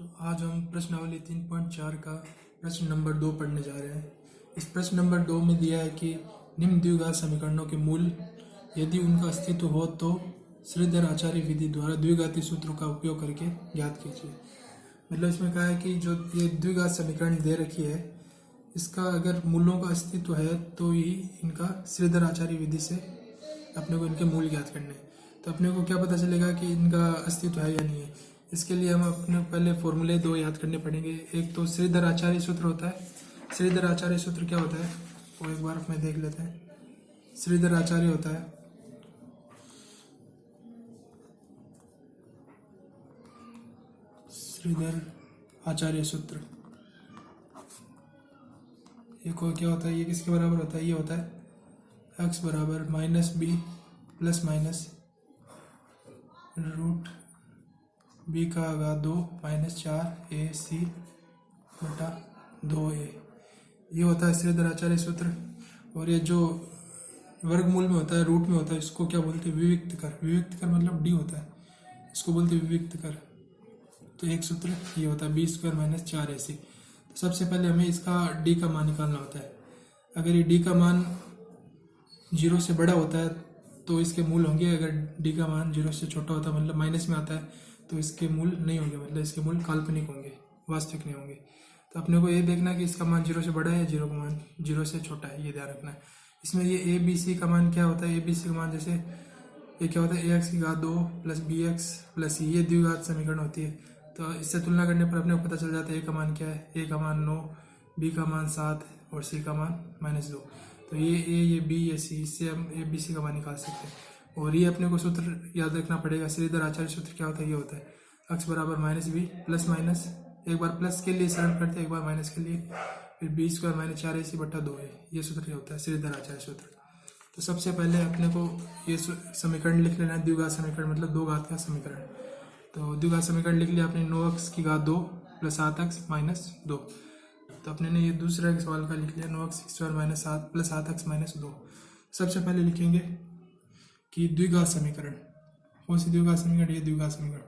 आज हम प्रश्नावली 3.4 का प्रश्न नंबर 2 पढ़ने जा रहे हैं। इस प्रश्न नंबर 2 में दिया है कि निम्न द्विघात समीकरणों के मूल यदि उनका अस्तित्व हो तो श्रीधर आचार्य विधि द्वारा द्विघाती सूत्रों का उपयोग करके ज्ञात कीजिए। मतलब इसमें कहा है कि जो ये द्विघात समीकरण दे रखी है इसका अगर मूलों का अस्तित्व है तो ही इनका श्रीधर आचार्य विधि से अपने को इनके मूल ज्ञात करने हैं। तो अपने को क्या पता चलेगा कि इनका अस्तित्व है या नहीं है। इसके लिए हम अपने पहले फॉर्मूले 2 याद करने पड़ेंगे। एक तो श्रीधर आचार्य सूत्र होता है। श्रीधर आचार्य सूत्र क्या होता है वो एक बार में देख लेते हैं। श्रीधर आचार्य होता है श्रीधर आचार्य सूत्र। ये को क्या होता है, ये किसके बराबर होता है, ये होता है x बराबर minus b plus minus root b का आघात 2 माइनस 4ac बटा 2a। ये होता है श्रीधर आचार्य सूत्र। और ये जो वर्गमूल में होता है, रूट में होता है, इसको क्या बोलते हैं, विविक्त कर। विविक्त कर मतलब d होता है, इसको बोलते हैं विविक्त कर। तो एक सूत्र ये होता है b स्क्वायर माइनस 4ac। तो सबसे पहले हमें इसका d का मान निकालना होता है। अगर ये d का मान 0 से बड़ा होता है तो इसके मूल होंगे। अगर d का मान 0 से छोटा होता है मतलब माइनस में आता है तो इसके मूल नहीं होंगे, मतलब इसके मूल काल्पनिक होंगे, वास्तविक नहीं होंगे। तो अपने को ये देखना है कि इसका मान 0 से बड़ा है या 0 का मान 0 से छोटा है, ये ध्यान रखना है। इसमें ये ए बी सी का मान क्या होता है, ए बी सी का मान जैसे ये क्या होता है ए एक्स की घात 2 प्लस बी एक्स प्लस ये द्विघात समीकरण होती है। तो इससे तुलना करने पर अपने को पता चल जाता है ए का मान क्या है, ए का मान 9, बी का मान 7 और सी का मान -2। तो ये ए, ये बी, ये सी, इससे हम ए बी सी का मान निकाल सकते हैं। और ये अपने को सूत्र याद रखना पड़ेगा। श्रीधर आचार्य सूत्र क्या होता है, ये होता है x बराबर माइनस बी प्लस माइनस, एक बार प्लस के लिए सरल करते हैं, एक बार माइनस के लिए, फिर बी स्क्वायर माइनस 4ac बटा 2a। ये सूत्र होता है श्रीधर आचार्य सूत्र। तो सबसे पहले अपने को ये समीकरण लिख लेना है, द्विघात समीकरण मतलब दो घात का समीकरण। तो द्विघात समीकरण लिख लिया आपने 9x की घात 2 प्लस 7x माइनस 2। तो अपने ने ये दूसरा सवाल का लिख लिया 9x square minus 7 plus 7x minus 2। सबसे पहले लिखेंगे कि द्विघात समीकरण, कौन सी द्विघात समीकरण, ये द्विघात समीकरण,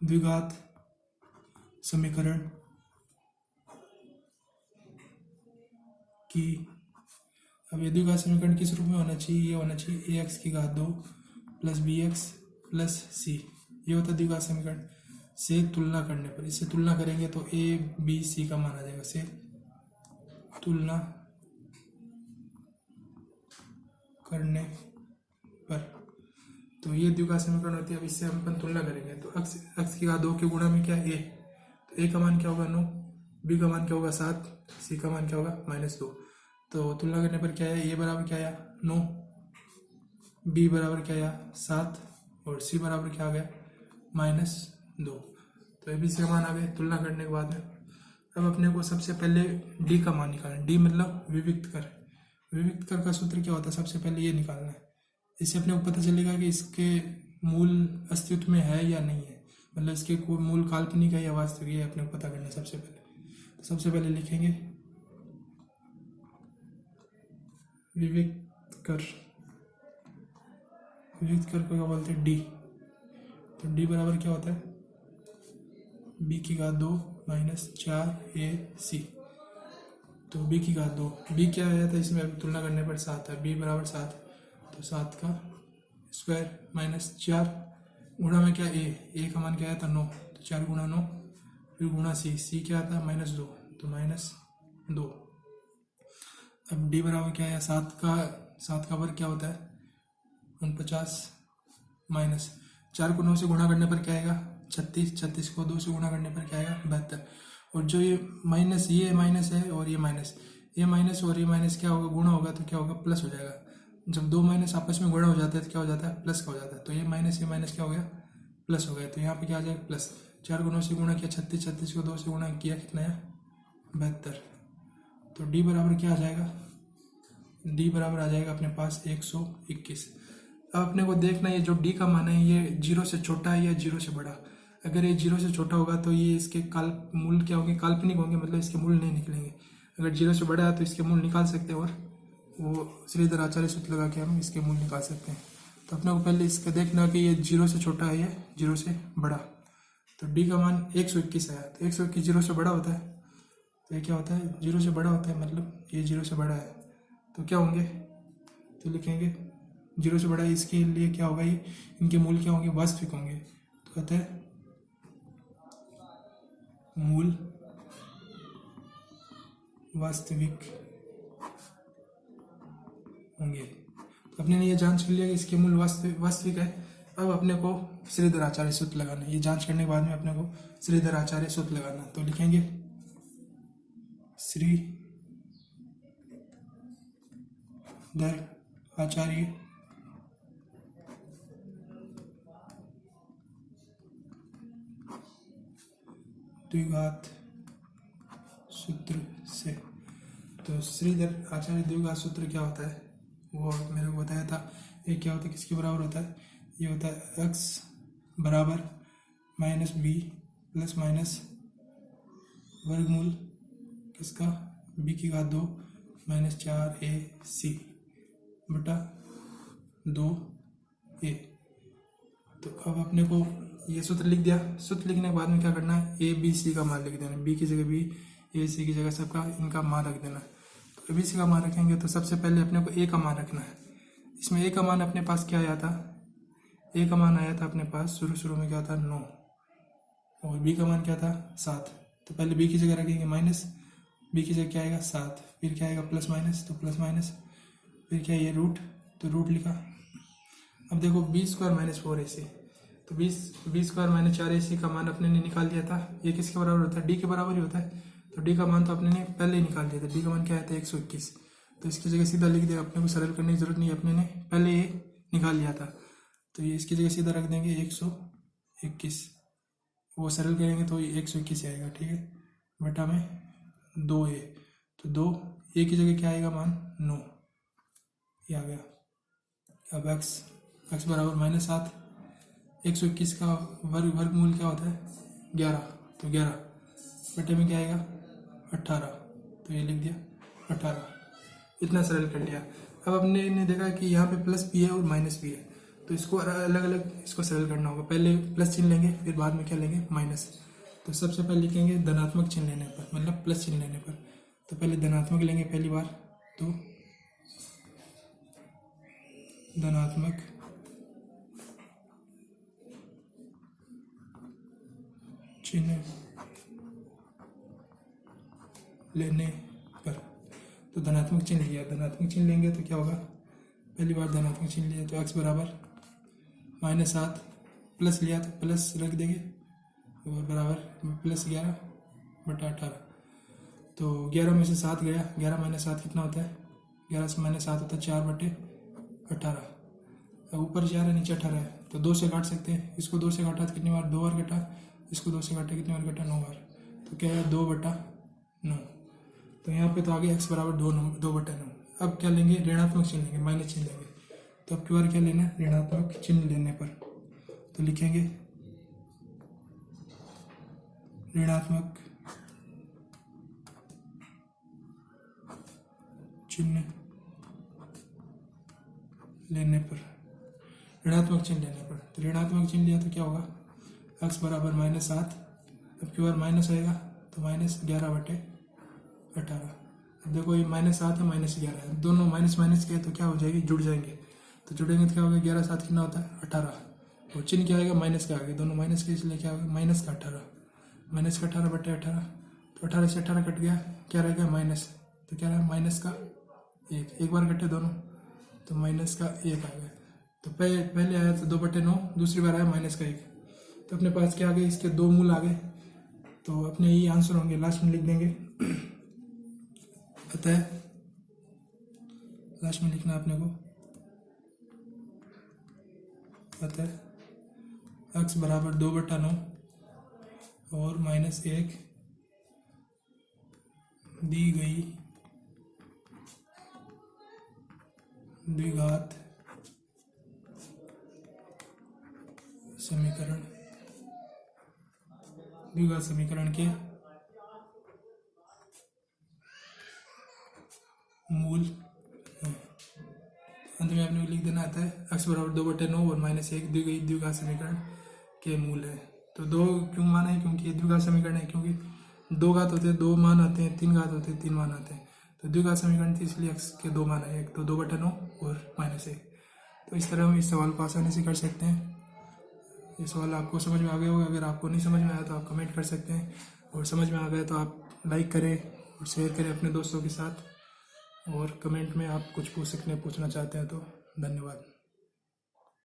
द्विघात समीकरण की, अब ये द्विघात समीकरण किस रूप में होना चाहिए, ये होना चाहिए ax की घात 2 प्लस bx प्लस c। ये होता है द्विघात समीकरण। से तुलना करने पर, इससे तुलना करेंगे तो a b c का मान आ जाएगा। से तुलना करने पर, तो ये द्विघात समीकरण होती है। अब इससे हम अपन तुलना करेंगे तो x की घात 2 के गुणा में क्या है a, तो a का मान क्या होगा 9, b का मान क्या होगा 7, c का मान क्या होगा -2। तो तुलना करने पर क्या है, a बराबर क्या आया 9, b बराबर क्या आया 7 और c बराबर क्या आ गया -2। तो a b c का मान आ गए तुलना करने के बाद में। अब अपने को सबसे पहले d का मान निकालना। d मतलब विविक्त कर। विविक्त कर का सूत्र क्या होता है, सबसे पहले ये निकालना है। इससे अपने को पता चलेगा कि इसके मूल अस्तित्व में है या नहीं है, मतलब इसके कोई मूल काल्पनिक है या वास्तविक है, अपने को पता करना है सबसे पहले। तो सबसे पहले लिखेंगे विविक्त कर। विविक्त कर को क्या बोलते हैं, डी। तो डी बराबर क्या होता है बी की घात 2 माइनस 4ac। तो b की घात 2, b क्या आया था इसमें तुलना करने पर 7 है, b बराबर 7, तो 7 का स्क्वायर माइनस 4 गुणा में क्या a का मान क्या आया था 9, तो 4 गुणा 9 फिर गुणा c क्या आता है -2, तो -2। अब d बराबर क्या है 7 का वर्ग क्या होता है 49 माइनस 4 को 9 से गुणा करने पर क्या आएगा 36, 36 को 2 से गुणा करने पर क्या आएगा 72। और जो ये माइनस, ये माइनस है और ये माइनस, ये माइनस और ये माइनस क्या होगा, गुणा होगा तो क्या होगा प्लस हो जाएगा। जब दो माइनस आपस में गुणा हो जाता है तो क्या हो जाता है प्लस का हो जाता है। तो ये माइनस क्या हो गया प्लस हो गया। तो यहाँ पे क्या आ जाएगा प्लस, 4 को 9 से गुणा किया 36, 36 को 2 से गुणा किया कितना है 72। तो डी बराबर क्या आ जाएगा, डी बराबर आ जाएगा अपने पास 121। अब अपने को देखना है ये जो डी का मान है ये 0 से छोटा है या 0 से बड़ा। अगर ये 0 से छोटा होगा तो ये इसके मूल क्या होंगे, काल्पनिक होंगे, मतलब इसके मूल नहीं निकलेंगे। अगर 0 से बड़ा है तो इसके मूल निकाल सकते हैं और वो श्रीधर आचार्य सूत्र लगा के हम इसके मूल निकाल सकते हैं। तो तो अपने को पहले इसका देखना कि ये 0 से छोटा है, ये 0 से बड़ा। तो डी का मान 121 आया, तो 121 0 से बड़ा होता है, तो ये क्या होता है 0 से बड़ा होता है, मतलब ये 0 से बड़ा है। तो क्या होंगे, तो लिखेंगे 0 से बड़ा है, इसके लिए क्या होगा, ये इनके मूल क्या होंगे, वास्तविक होंगे। तो कहते हैं मूल वास्तविक होंगे। तो अपने ने ये जांच कर लिया कि इसके मूल वास्तविक है। अब अपने को श्रीधर आचार्य सूत्र लगाना। ये जांच करने के बाद में अपने को श्रीधर आचार्य सूत्र लगाना। तो लिखेंगे श्रीधर आचार्य द्विघात सूत्र से। तो श्रीधर आचार्य द्विघात सूत्र क्या होता है वो मेरे को बताया था। ये क्या होता है, किसके बराबर होता है, ये होता है x बराबर माइनस बी प्लस माइनस वर्गमूल किसका, b की घात 2 माइनस 4ac बटा 2a। तो अब अपने को ये सूत्र लिख दिया। सूत्र लिखने के बाद में क्या करना है, a b c का मान लिख देना। b की जगह b, a c की जगह सबका इनका मान रख देना। तो b c का मान रखेंगे तो सबसे पहले अपने को a का मान रखना है। इसमें a का मान अपने पास क्या आया था, a का मान आया था अपने पास शुरू में क्या था 9, और b का मान क्या था 7। तो पहले b की जगह रखेंगे माइनस, b की जगह क्या आएगा 7, फिर क्या आएगा प्लस माइनस, तो प्लस माइनस, फिर क्या ये रूट, तो रूट लिखा। अब देखो b स्क्वायर माइनस 4ac, तो b स्क्वायर माइनस 4ac का मान अपने ने निकाल दिया था। ये किसके बराबर होता है, d के बराबर ही होता है। तो d का मान तो अपने ने पहले ही निकाल दिया था। d का मान क्या आया था 121, तो इसकी जगह सीधा लिख दिया। अपने को सरल करने की जरूरत नहीं, अपने ने पहले ये निकाल लिया था। तो ये इसकी जगह सीधा रख देंगे 121, वो सरल करेंगे तो 121 आएगा, ठीक है, बटा में 2a। तो 2a की जगह क्या आएगा मान 9, ये आ गया। अब x बराबर माइनस 7, 121 का वर्गमूल क्या होता है 11, तो 11 बटे में क्या आएगा 18, तो ये लिख दिया 18। इतना सरल कर लिया। अब अपने ने देखा कि यहाँ पे प्लस भी है और माइनस भी है, तो इसको अलग अलग इसको सरल करना होगा। पहले प्लस चिन्ह लेंगे, फिर बाद में क्या लेंगे माइनस। तो सबसे पहले लिखेंगे धनात्मक चिन्ह लेने पर, मतलब प्लस चिन्ह लेने पर। तो पहले धनात्मक लेंगे पहली बार, तो धनात्मक चिन्ह लेने पर, तो धनात्मक चिन्ह लिया। धनात्मक चिन्ह लेंगे तो क्या होगा, पहली बार धनात्मक चिन्ह लिया तो x बराबर माइनस 7, प्लस लिया तो प्लस रख देंगे और बराबर प्लस 11 बटा 18। तो 11 में से 7 गया, 11 माइनस 7 कितना होता है, 11 से माइनस 7 होता है 4 बटे 18। ऊपर 4 है नीचे 18 है, तो 2 से काट सकते हैं। इसको 2 से काटा तो कितनी बार 2 बार कटा, इसको 2 से काटा कितनी बार कटा 9 बार, तो क्या है 2 बटा 9। तो यहाँ पे तो आगे x बराबर 2 बटा 9। अब क्या लेंगे, ऋणात्मक चिन्ह लेंगे, माइनस चिन्ह लेंगे। तो अब की बार क्या लेना है, ऋणात्मक चिन्ह लेने पर तो लिखेंगे ऋणात्मक चिन्ह लेने पर, ऋणात्मक चिन्ह लेने पर। तो ऋणात्मक चिन्ह लिया तो क्या होगा, x बराबर माइनस 7, अब की बार माइनस आएगा तो माइनस 11 बटे 18। अब देखो ये माइनस 7 है माइनस 11 है, दोनों माइनस माइनस के तो क्या हो जाएगी, जुड़ जाएंगे। तो जुड़ेंगे तो क्या होगा 11 7 कितना होता है 18, और चिन्ह क्या आएगा माइनस का आगे, दोनों माइनस के, इसलिए क्या होगा माइनस का 18, माइनस का 18 बटे 18। तो 18 से 18 कट गया, क्या रह गया माइनस, तो क्या रहा माइनस का 1, एक बार कटे दोनों तो माइनस का 1 आ गया। तो पहले आया था 2 बटे 9, दूसरी बार आया माइनस का 1। तो अपने पास क्या आ गए, इसके 2 मूल आ गए, तो अपने ये आंसर होंगे, लास्ट में लिख देंगे। अतः लास्ट में लिखना अपने को, अतः x बराबर 2 बटा 9 और माइनस 1 दी गई द्विघात समीकरण के मूल। अंत में आपने लिख देना आता है x बराबर 2/9 और -1 द्विघात समीकरण के मूल है। तो 2 क्यों माना है? क्योंकि ये द्विघात समीकरण है, क्योंकि 2 घात होते हैं 2 मान आते हैं, 3 घात होते हैं 3 मान आते हैं। तो द्विघात समीकरण थी इसलिए x के 2 मान आए, एक तो 2/9 और -1। तो इस तरह हम इस सवाल को आसानी से कर सकते हैं। ये सवाल आपको समझ में आ गया होगा। अगर आपको नहीं समझ में आया तो आप कमेंट कर सकते हैं, और समझ में आ गया तो आप लाइक करें और शेयर करें अपने दोस्तों के साथ, और कमेंट में आप कुछ पूछना चाहते हैं तो धन्यवाद।